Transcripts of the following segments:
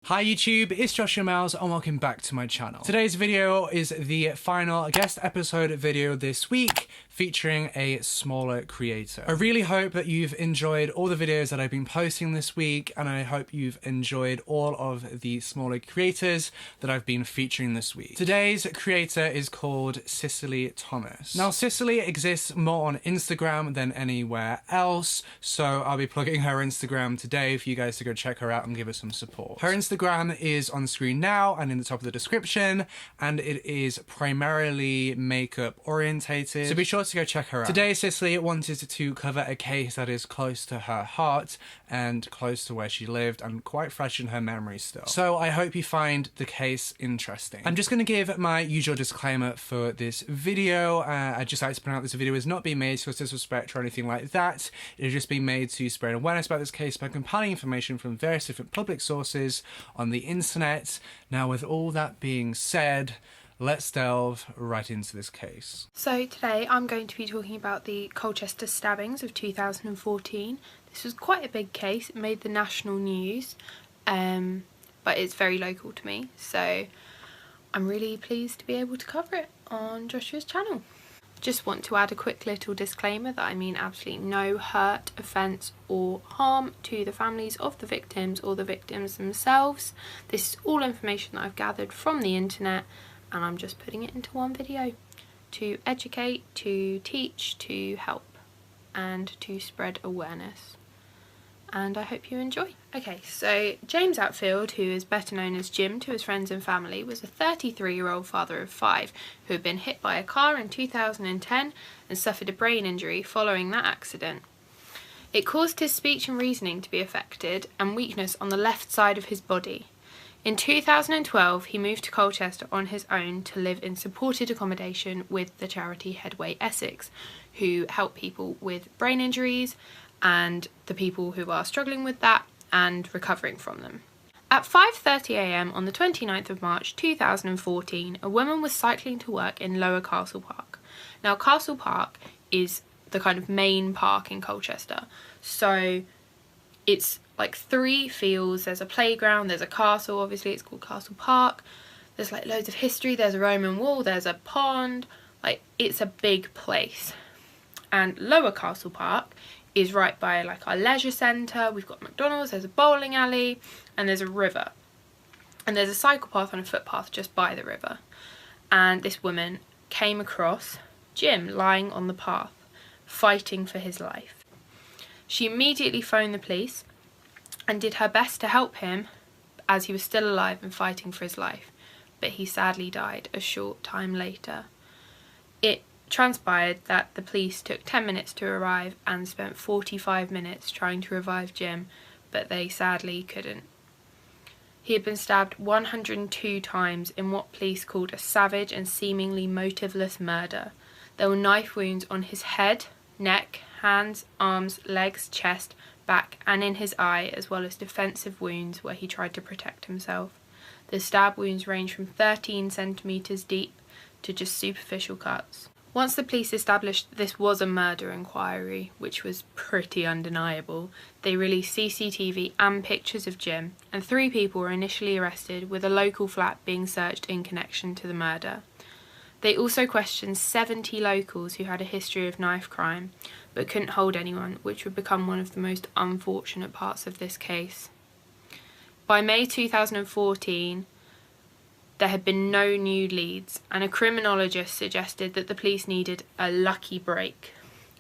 Hi YouTube, it's Joshua Miles and welcome back to my channel. Today's video is the final guest episode video this week featuring a smaller creator. I really hope that you've enjoyed all the videos that I've been posting this week, and I hope you've enjoyed all of the smaller creators that I've been featuring this week. Today's creator is called Cicely Thomas. Now Cicely exists more on Instagram than anywhere else, so I'll be plugging her Instagram today for you guys to go check her out and give her some support. Her Instagram is on screen now and in the top of the description, and it is primarily makeup orientated, so be sure to go check her out. Today Cicely wanted to cover a case that is close to her heart and close to where she lived and quite fresh in her memory still. So I hope you find the case interesting. I'm just going to give my usual disclaimer for this video. I'd just like to point out this video is not being made to disrespect or anything like that. It has just been made to spread awareness about this case by compiling information from various different public sources on the internet. Now with all that being said, let's delve right into this case. So today I'm going to be talking about the Colchester Stabbings of 2014. This was quite a big case. It made the national news, but it's very local to me, so I'm really pleased to be able to cover it on Joshua's channel. Just want to add a quick little disclaimer that I mean absolutely no hurt, offence or harm to the families of the victims or the victims themselves. This is all information that I've gathered from the internet, and I'm just putting it into one video to educate, to teach, to help and to spread awareness. And I hope you enjoy. Okay, so James Outfield, who is better known as Jim to his friends and family, was a 33-year-old father of 5 who had been hit by a car in 2010 and suffered a brain injury following that accident. It caused his speech and reasoning to be affected and weakness on the left side of his body. In 2012, he moved to Colchester on his own to live in supported accommodation with the charity Headway Essex, who help people with brain injuries and the people who are struggling with that and recovering from them. At 5:30 AM on the 29th of March 2014, a woman was cycling to work in Lower Castle Park. Now Castle Park is the kind of main park in Colchester, so it's like 3 fields. There's a playground, there's a castle, obviously it's called Castle Park, there's like loads of history, there's a Roman wall, there's a pond, like it's a big place. And Lower Castle Park is right by like our leisure centre, we've got McDonald's, there's a bowling alley and there's a river. And there's a cycle path and a footpath just by the river. And this woman came across Jim lying on the path, fighting for his life. She immediately phoned the police and did her best to help him as he was still alive and fighting for his life, but he sadly died a short time later. It transpired that the police took 10 minutes to arrive and spent 45 minutes trying to revive Jim, but they sadly couldn't. He had been stabbed 102 times in what police called a savage and seemingly motiveless murder. There were knife wounds on his head, neck, hands, arms, legs, chest, back and in his eye, as well as defensive wounds where he tried to protect himself. The stab wounds range from 13 centimetres deep to just superficial cuts. Once the police established this was a murder inquiry, which was pretty undeniable, they released CCTV and pictures of Jim, and 3 people were initially arrested, with a local flat being searched in connection to the murder. They also questioned 70 locals who had a history of knife crime, but couldn't hold anyone, which would become one of the most unfortunate parts of this case. By May 2014, there had been no new leads, and a criminologist suggested that the police needed a lucky break,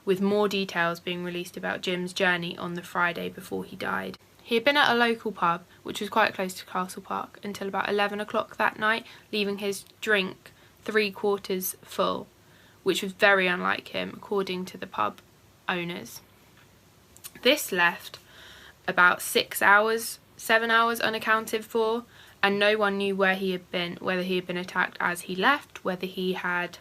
with more details being released about Jim's journey on the Friday before he died. He had been at a local pub, which was quite close to Castle Park, until about 11 o'clock that night, leaving his drink 3/4 full, which was very unlike him, according to the pub owners. This left about 7 hours unaccounted for, and no one knew where he had been, whether he had been attacked as he left, whether he had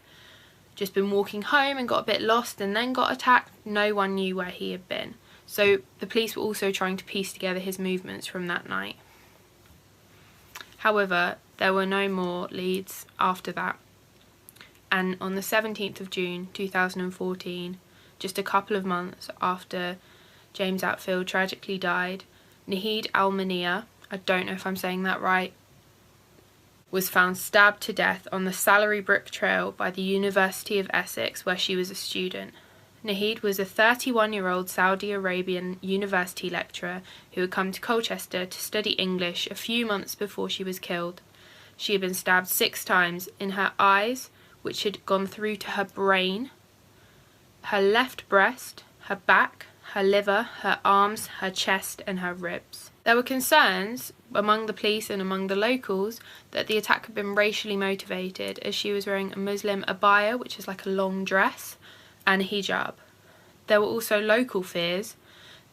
just been walking home and got a bit lost and then got attacked. No one knew where he had been. So the police were also trying to piece together his movements from that night. However, there were no more leads after that. And on the 17th of June 2014, just a couple of months after James Outfield tragically died, Nahid Al-Mania, I don't know if I'm saying that right, was found stabbed to death on the Salary Brick Trail by the University of Essex, where she was a student. Nahid was a 31-year-old Saudi Arabian university lecturer who had come to Colchester to study English a few months before she was killed. She had been stabbed 6 times in her eyes, which had gone through to her brain, her left breast, her back, her liver, her arms, her chest and her ribs. There were concerns among the police and among the locals that the attack had been racially motivated, as she was wearing a Muslim abaya, which is like a long dress, and a hijab. There were also local fears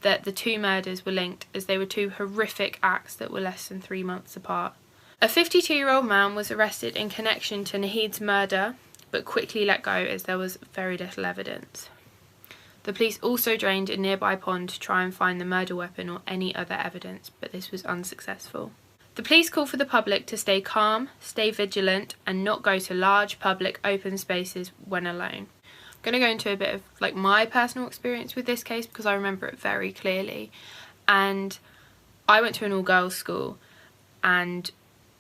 that the 2 murders were linked, as they were 2 horrific acts that were less than 3 months apart. A 52-year-old man was arrested in connection to Nahid's murder, but quickly let go as there was very little evidence. The police also drained a nearby pond to try and find the murder weapon or any other evidence, but this was unsuccessful. The police called for the public to stay calm, stay vigilant, and not go to large public open spaces when alone. I'm going to go into a bit of like my personal experience with this case because I remember it very clearly. And I went to an all-girls school, and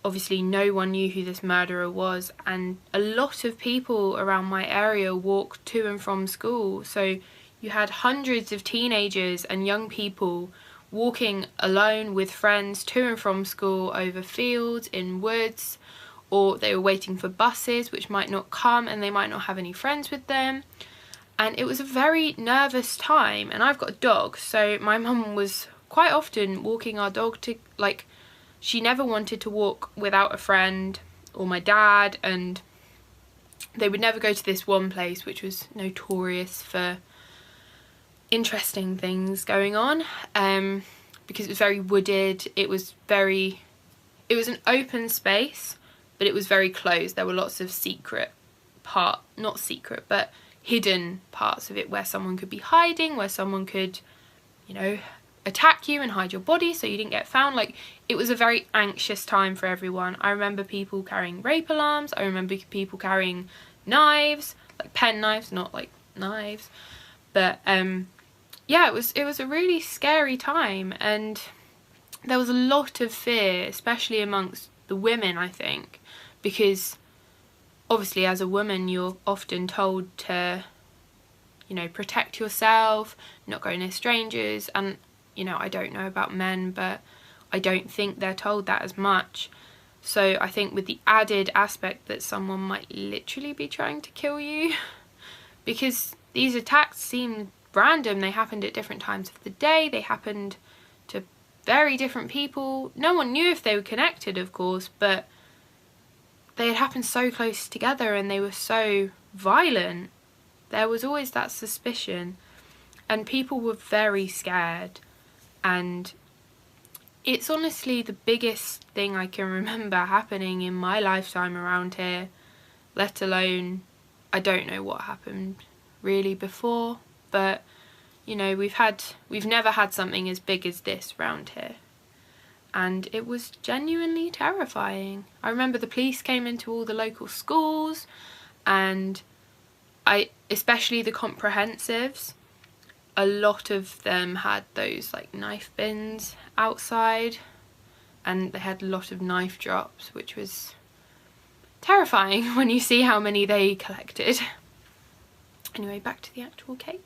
obviously no one knew who this murderer was, and a lot of people around my area walked to and from school, so you had hundreds of teenagers and young people walking alone with friends to and from school over fields, in woods, or they were waiting for buses which might not come and they might not have any friends with them. And it was a very nervous time, and I've got a dog, so my mum was quite often walking our dog to, like, she never wanted to walk without a friend or my dad, and they would never go to this one place which was notorious for interesting things going on, because it was very wooded. It was an open space, but it was very closed. There were lots of but hidden parts of it where someone could be hiding, where someone could, you know, attack you and hide your body so you didn't get found. Like, it was a very anxious time for everyone. I remember people carrying rape alarms. I remember people carrying knives, like pen knives, not like knives, but yeah, it was a really scary time, and there was a lot of fear, especially amongst the women, I think, because obviously as a woman you're often told to, you know, protect yourself, not go near strangers, and, you know, I don't know about men, but I don't think they're told that as much. So I think with the added aspect that someone might literally be trying to kill you, because these attacks seem random, they happened at different times of the day, they happened to very different people. No one knew if they were connected, of course, but they had happened so close together and they were so violent. There was always that suspicion, and people were very scared, and it's honestly the biggest thing I can remember happening in my lifetime around here, let alone, I don't know what happened really before, but, you know, we've never had something as big as this round here, and it was genuinely terrifying. I remember the police came into all the local schools, and especially the comprehensives, a lot of them had those like knife bins outside, and they had a lot of knife drops, which was terrifying when you see how many they collected. Anyway, back to the actual case.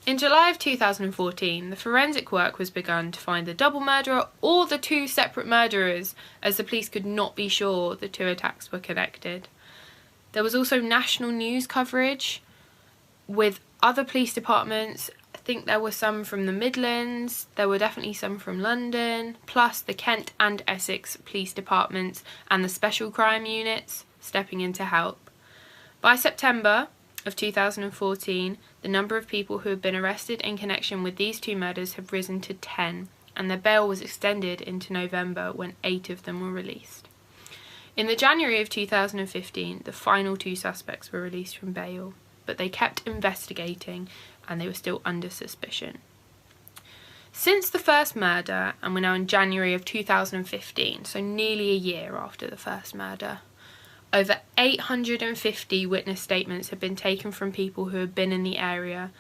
In July of 2014, the forensic work was begun to find the double murderer or the 2 separate murderers, as the police could not be sure the 2 attacks were connected. There was also national news coverage with other police departments. I think there were some from the Midlands, there were definitely some from London, plus the Kent and Essex police departments and the special crime units stepping in to help. By September of 2014, the number of people who had been arrested in connection with these 2 murders had risen to 10, and their bail was extended into November when 8 of them were released. In the January of 2015, the final 2 suspects were released from bail, but they kept investigating and they were still under suspicion. Since the first murder, and we're now in January of 2015, so nearly a year after the first murder, over 850 witness statements have been taken from people who had been in the area,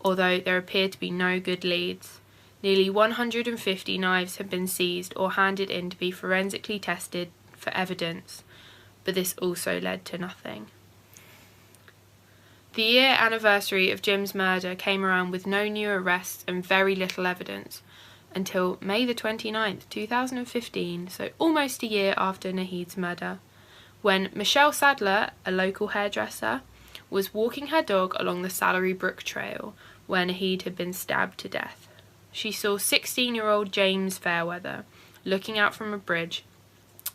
although there appeared to be no good leads. Nearly 150 knives had been seized or handed in to be forensically tested for evidence, but this also led to nothing. The year anniversary of Jim's murder came around with no new arrests and very little evidence, until May the 29th, 2015, so almost a year after Naheed's murder, when Michelle Sadler, a local hairdresser, was walking her dog along the Sallery Brook Trail where Naheed had been stabbed to death. She saw 16-year-old James Fairweather looking out from a bridge,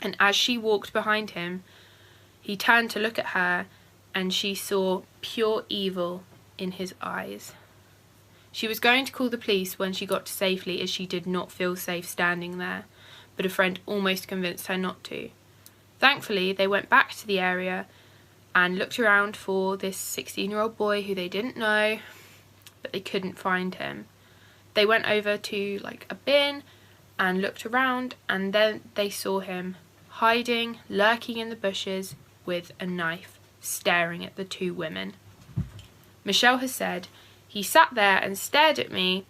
and as she walked behind him, he turned to look at her, and she saw pure evil in his eyes. She was going to call the police when she got to safely, as she did not feel safe standing there, but a friend almost convinced her not to. Thankfully, they went back to the area and looked around for this 16-year-old boy who they didn't know, but they couldn't find him. They went over to a bin and looked around, and then they saw him hiding, lurking in the bushes with a knife, staring at the two women. Michelle has said, "He sat there and stared at me,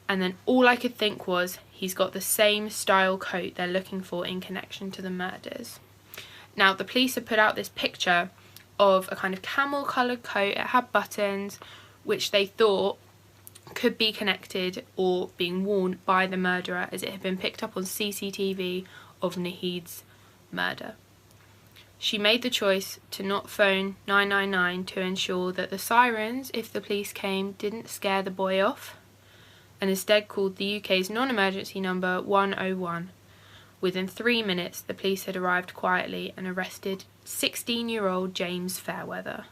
and then all I could think was, he's got the same style coat they're looking for in connection to the murders." Now, the police have put out this picture of a kind of camel coloured coat. It had buttons, which they thought could be connected or being worn by the murderer, as it had been picked up on CCTV of Naheed's murder. She made the choice to not phone 999 to ensure that the sirens, if the police came, didn't scare the boy off, and instead called the UK's non-emergency number 101. Within 3 minutes, the police had arrived quietly and arrested 16-year-old James Fairweather.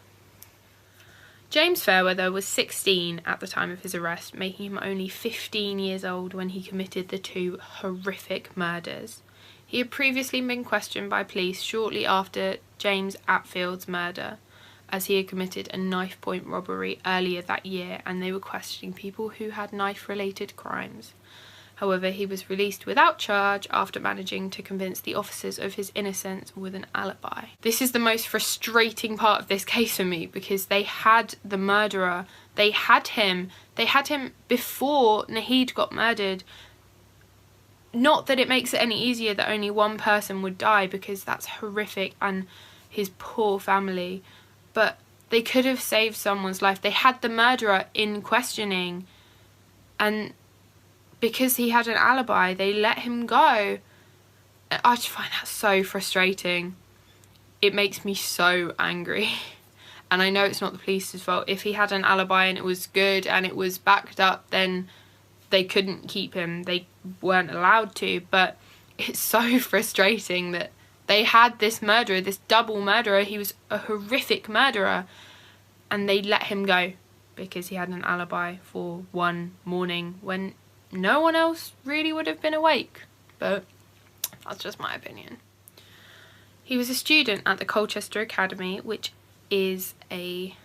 James Fairweather was 16 at the time of his arrest, making him only 15 years old when he committed the two horrific murders. He had previously been questioned by police shortly after James Outfield's murder, as he had committed a knife-point robbery earlier that year, and they were questioning people who had knife-related crimes. However, he was released without charge after managing to convince the officers of his innocence with an alibi. This is the most frustrating part of this case for me, because they had the murderer, they had him before Naheed got murdered. Not that it makes it any easier that only one person would die, because that's horrific, and his poor family, but they could have saved someone's life. They had the murderer in questioning, and because he had an alibi, they let him go. I just find that so frustrating. It makes me so angry. And I know it's not the police's fault. If he had an alibi and it was good and it was backed up, then they couldn't keep him. They weren't allowed to. But it's so frustrating that they had this murderer, this double murderer. He was a horrific murderer, and they let him go because he had an alibi for one morning when no one else really would have been awake. But that's just my opinion. He was a student at the Colchester Academy, which is a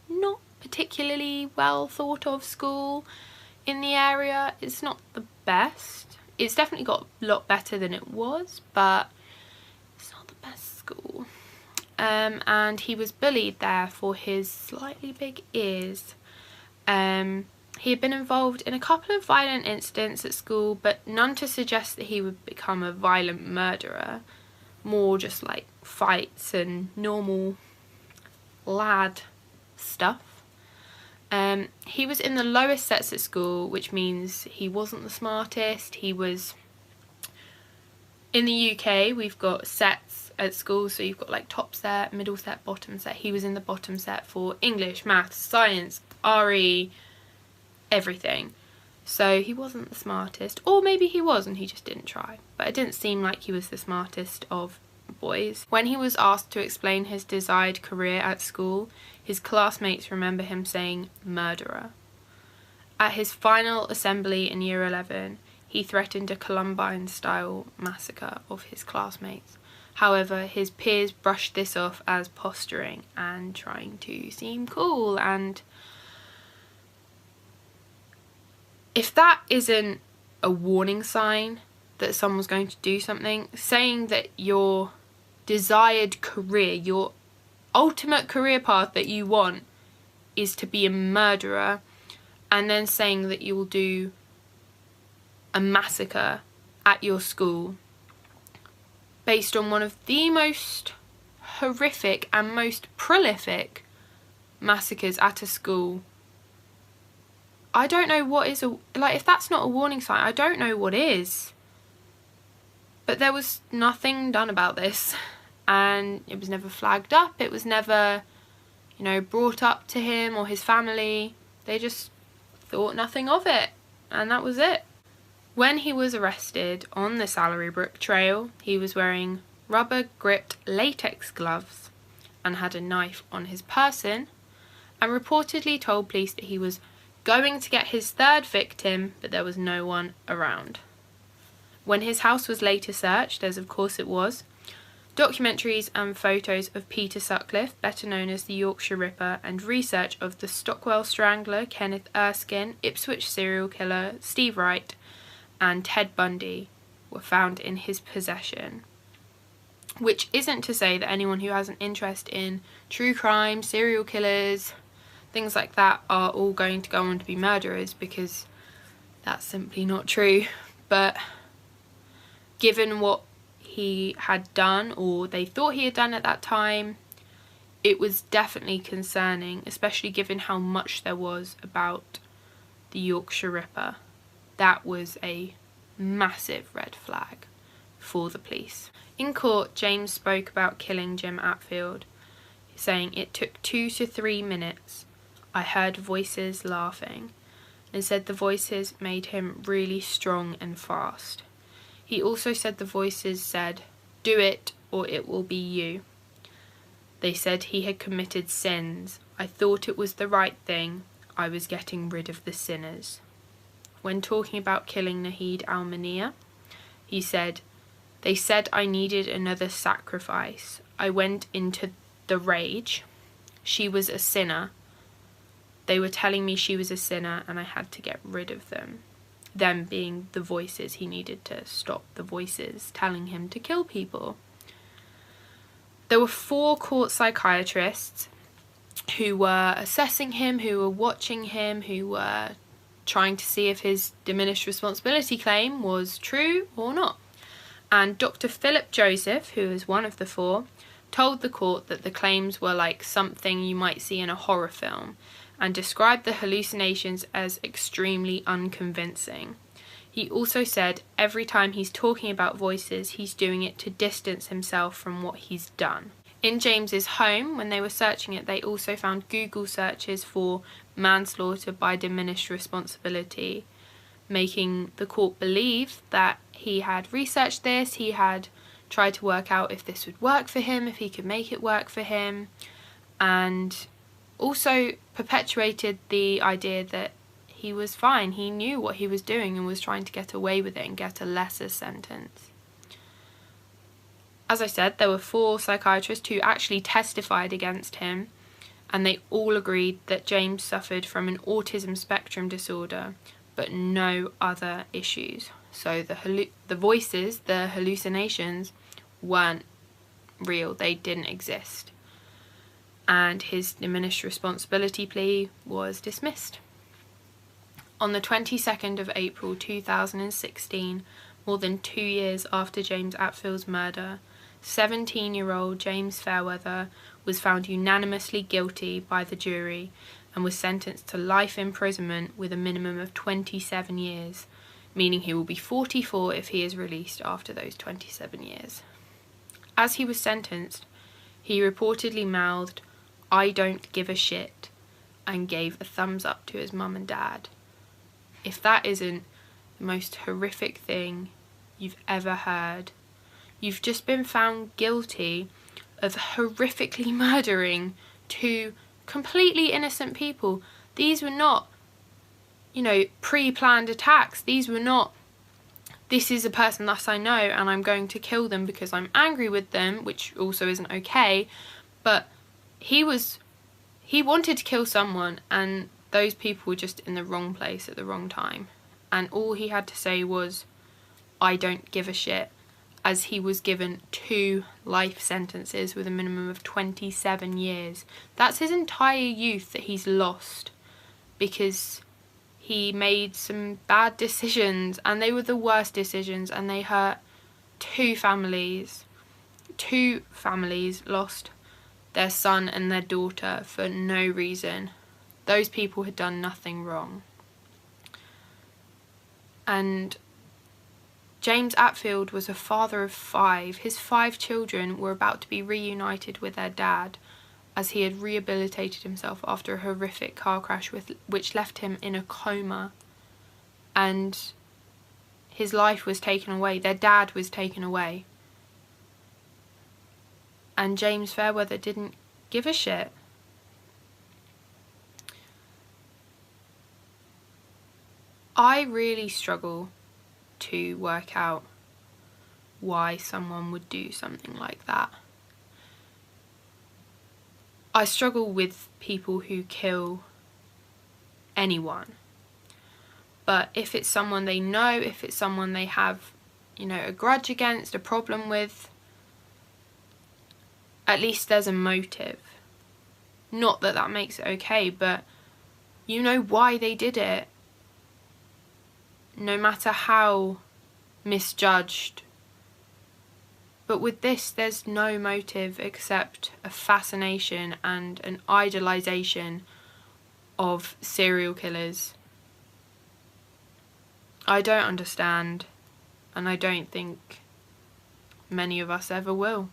not particularly well thought of school in the area. It's not the best. It's definitely got a lot better than it was, but it's not the best school. And he was bullied there for his slightly big ears. He had been involved in a couple of violent incidents at school, but none to suggest that he would become a violent murderer. More just like fights and normal lad stuff. He was in the lowest sets at school, which means he wasn't the smartest. He was... In the UK, we've got sets at school, so you've got like top set, middle set, bottom set. He was in the bottom set for English, maths, science, RE, everything. So he wasn't the smartest, or maybe he was and he just didn't try, but it didn't seem like he was the smartest of boys. When he was asked to explain his desired career at school, his classmates remember him saying murderer. At his final assembly in year 11, he threatened a Columbine-style massacre of his classmates. However, his peers brushed this off as posturing and trying to seem cool, and if that isn't a warning sign that someone's going to do something, saying that your desired career, your ultimate career path that you want is to be a murderer, and then saying that you will do a massacre at your school based on one of the most horrific and most prolific massacres at a school, I don't know what is if that's not a warning sign, I don't know what is. But there was nothing done about this, and it was never flagged up, it was never, you know, brought up to him or his family. They just thought nothing of it, and that was it. When he was arrested on the Salary Brook Trail, he was wearing rubber-gripped latex gloves and had a knife on his person, and reportedly told police that he was going to get his third victim, but there was no one around. When his house was later searched, as of course it was, documentaries and photos of Peter Sutcliffe, better known as the Yorkshire Ripper, and research of the Stockwell Strangler, Kenneth Erskine, Ipswich serial killer, Steve Wright, and Ted Bundy were found in his possession. Which isn't to say that anyone who has an interest in true crime, serial killers, things like that are all going to go on to be murderers, because that's simply not true. But given what he had done, or they thought he had done at that time, it was definitely concerning, especially given how much there was about the Yorkshire Ripper. That was a massive red flag for the police. In court, James spoke about killing Jim Outfield, saying, "It took 2 to 3 minutes. I heard voices laughing," and said the voices made him really strong and fast. He also said the voices said, "Do it or it will be you." They said he had committed sins. "I thought it was the right thing. I was getting rid of the sinners." When talking about killing Nahid al-Mania, he said, "They said I needed another sacrifice. I went into the rage. She was a sinner. They were telling me she was a sinner and I had to get rid of them." Them being the voices. He needed to stop the voices telling him to kill people. There were 4 court psychiatrists who were assessing him, who were watching him, who were trying to see if his diminished responsibility claim was true or not. And Dr. Philip Joseph, who is one of the 4, told the court that the claims were like something you might see in a horror film, and described the hallucinations as extremely unconvincing. He also said every time he's talking about voices, he's doing it to distance himself from what he's done. In James's home, when they were searching it, they also found Google searches for manslaughter by diminished responsibility, making the court believe that he had researched this, he had tried to work out if this would work for him, if he could make it work for him, and also perpetuated the idea that he was fine, he knew what he was doing and was trying to get away with it and get a lesser sentence. As I said, there were 4 psychiatrists who actually testified against him, and they all agreed that James suffered from an autism spectrum disorder, but no other issues. So the voices, the hallucinations, weren't real, they didn't exist. And his diminished responsibility plea was dismissed. On the 22nd of April 2016, more than 2 years after James Outfield's murder, 17-year-old James Fairweather was found unanimously guilty by the jury and was sentenced to life imprisonment with a minimum of 27 years, meaning he will be 44 if he is released after those 27 years. As he was sentenced, he reportedly mouthed, "I don't give a shit," and gave a thumbs up to his mum and dad. If that isn't the most horrific thing you've ever heard, you've just been found guilty of horrifically murdering 2 completely innocent people. These were not, pre-planned attacks. These were not, this is a person that I know and I'm going to kill them because I'm angry with them, which also isn't okay, but he wanted to kill someone, and those people were just in the wrong place at the wrong time. And all he had to say was, "I don't give a shit," as he was given 2 life sentences with a minimum of 27 years. That's his entire youth that he's lost because he made some bad decisions, and they were the worst decisions, and they hurt two families. Two families lost their son and their daughter for no reason. Those people had done nothing wrong. And James Outfield was a father of 5. His 5 children were about to be reunited with their dad, as he had rehabilitated himself after a horrific car crash which left him in a coma. And his life was taken away. Their dad was taken away. And James Fairweather didn't give a shit. I really struggle to work out why someone would do something like that. I struggle with people who kill anyone. But if it's someone they know, if it's someone they have, a grudge against, a problem with, at least there's a motive. Not that that makes it okay, but you know why they did it. No matter how misjudged. But with this, there's no motive except a fascination and an idolization of serial killers. I don't understand, and I don't think many of us ever will.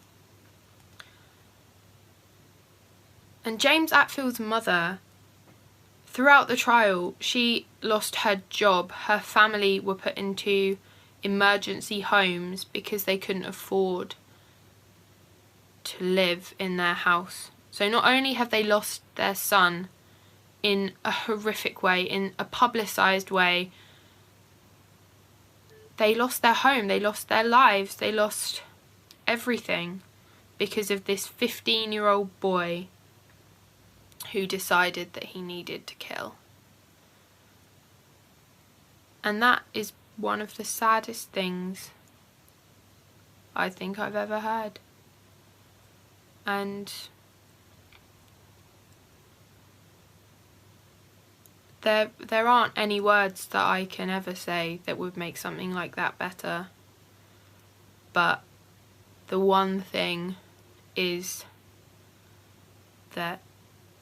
And James Outfield's mother, throughout the trial, she lost her job. Her family were put into emergency homes because they couldn't afford to live in their house. So not only have they lost their son in a horrific way, in a publicised way, they lost their home, they lost their lives, they lost everything because of this 15-year-old boy who decided that he needed to kill. And that is one of the saddest things I think I've ever heard. And there aren't any words that I can ever say that would make something like that better. But the one thing is that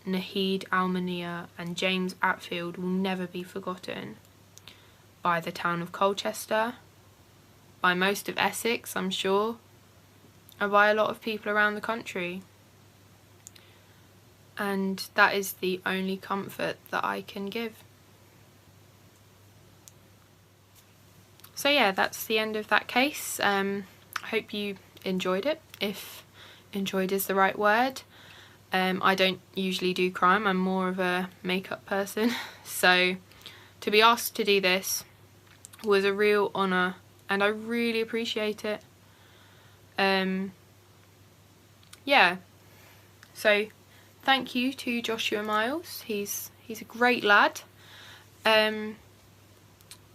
Naheed Almania and James Outfield will never be forgotten by the town of Colchester, by most of Essex, I'm sure, and by a lot of people around the country. And that is the only comfort that I can give. So yeah, that's the end of that case. I hope you enjoyed it, if enjoyed is the right word. I don't usually do crime, I'm more of a makeup person, so to be asked to do this was a real honour and I really appreciate it. Yeah, so thank you to Joshua Miles, he's a great lad, and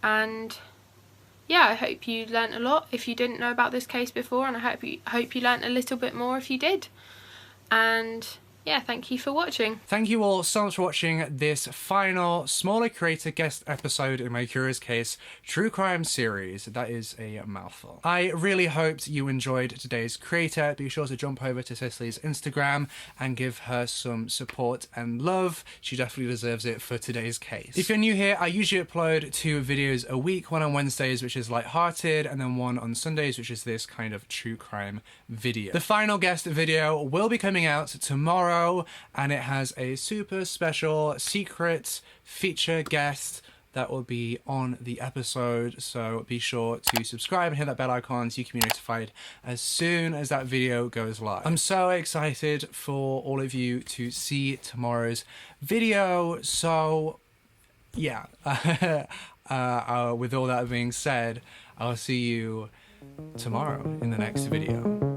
yeah, I hope you learnt a lot if you didn't know about this case before, and I hope you learnt a little bit more if you did. And yeah, thank you for watching. Thank you all so much for watching this final smaller creator guest episode in my Curious Case true crime series. That is a mouthful. I really hoped you enjoyed today's creator. Be sure to jump over to Cicely's Instagram and give her some support and love. She definitely deserves it for today's case. If you're new here, I usually upload 2 videos a week, one on Wednesdays, which is lighthearted, and then one on Sundays, which is this kind of true crime video. The final guest video will be coming out tomorrow, and it has a super special secret feature guest that will be on the episode, so be sure to subscribe and hit that bell icon so you can be notified as soon as that video goes live. I'm so excited for all of you to see tomorrow's video, so yeah. With all that being said, I'll see you tomorrow in the next video.